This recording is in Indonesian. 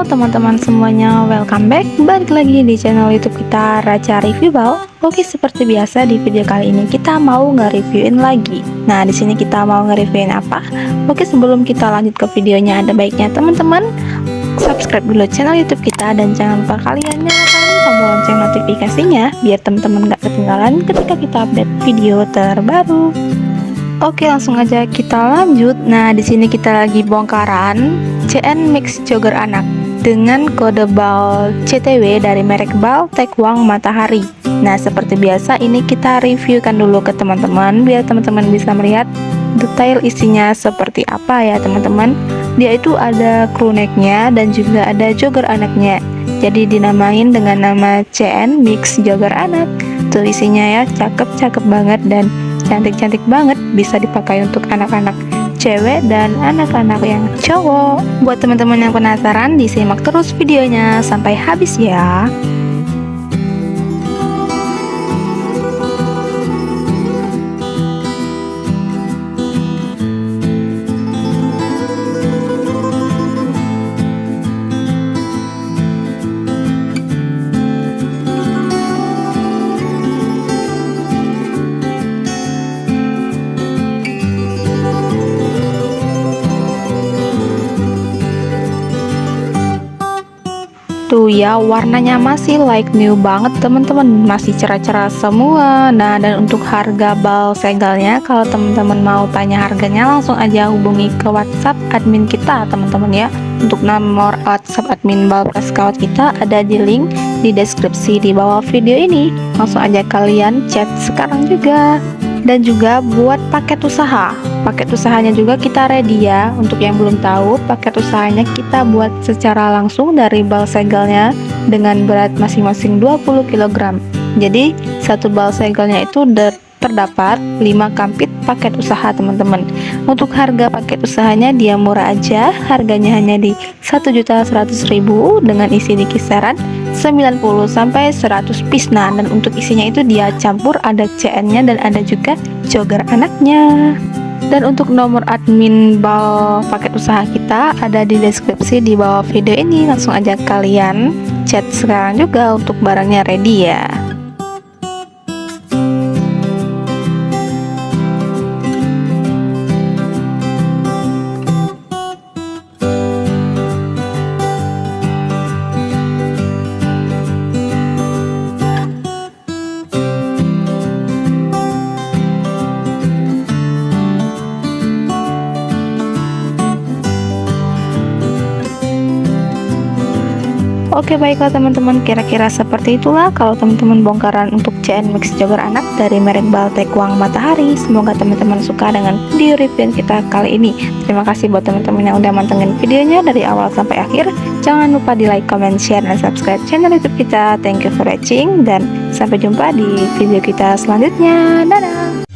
teman-teman semuanya, welcome back. Balik lagi di channel YouTube kita, Raca Review Bal. Oke, seperti biasa di video kali ini kita mau nge-reviewin lagi. Nah, di sini kita mau nge-reviewin apa? Oke, sebelum kita lanjut ke videonya, ada baiknya teman-teman subscribe dulu channel YouTube kita dan jangan lupa kalian nyalakan tombol lonceng notifikasinya biar teman-teman gak ketinggalan ketika kita update video terbaru. Oke, langsung aja kita lanjut. Nah, di sini kita lagi bongkaran CN Mix Jogger Anak dengan kode bal CTW dari merek bal Tekwang Matahari. Nah, seperti biasa ini kita reviewkan dulu ke teman-teman biar teman-teman bisa melihat detail isinya seperti apa ya teman-teman. Dia itu ada crew necknya dan juga ada jogger anaknya. Jadi dinamain dengan nama CN Mix Jogger Anak. Tuh isinya ya, cakep-cakep banget dan cantik-cantik banget, bisa dipakai untuk anak-anak cewek dan anak-anak yang cowok. Buat teman-teman yang penasaran, disimak terus videonya sampai habis ya. Tuh ya, warnanya masih like new banget teman-teman, masih cerah-cerah semua. Nah, dan untuk harga bal segalnya, kalau teman-teman mau tanya harganya, langsung aja hubungi ke WhatsApp admin kita teman-teman ya. Untuk nomor WhatsApp admin bal Praskawat kita ada di link di deskripsi di bawah video ini. Langsung aja kalian chat sekarang juga. Dan juga buat paket usahanya juga kita ready ya. Untuk yang belum tahu, paket usahanya kita buat secara langsung dari bal segelnya dengan berat masing-masing 20 kg. Jadi satu bal segelnya itu terdapat 5 kampit paket usaha teman-teman. Untuk harga paket usahanya dia murah aja, harganya hanya di 1.100.000 dengan isi di kisaran 90 sampai 100 piece. Nah, dan untuk isinya itu dia campur, ada CN-nya dan ada juga jogger anaknya. Dan untuk nomor admin bal paket usaha kita ada di deskripsi di bawah video ini. Langsung aja kalian chat sekarang juga untuk barangnya ready ya. Oke, baiklah teman-teman, kira-kira seperti itulah kalau teman-teman bongkaran untuk CN Mix Jogger Anak dari merek bal Tekwang Matahari. Semoga teman-teman suka dengan video review kita kali ini. Terima kasih buat teman-teman yang udah mantengin videonya dari awal sampai akhir. Jangan lupa di like, comment, share, dan subscribe channel YouTube kita. Thank you for watching dan sampai jumpa di video kita selanjutnya. Dadah.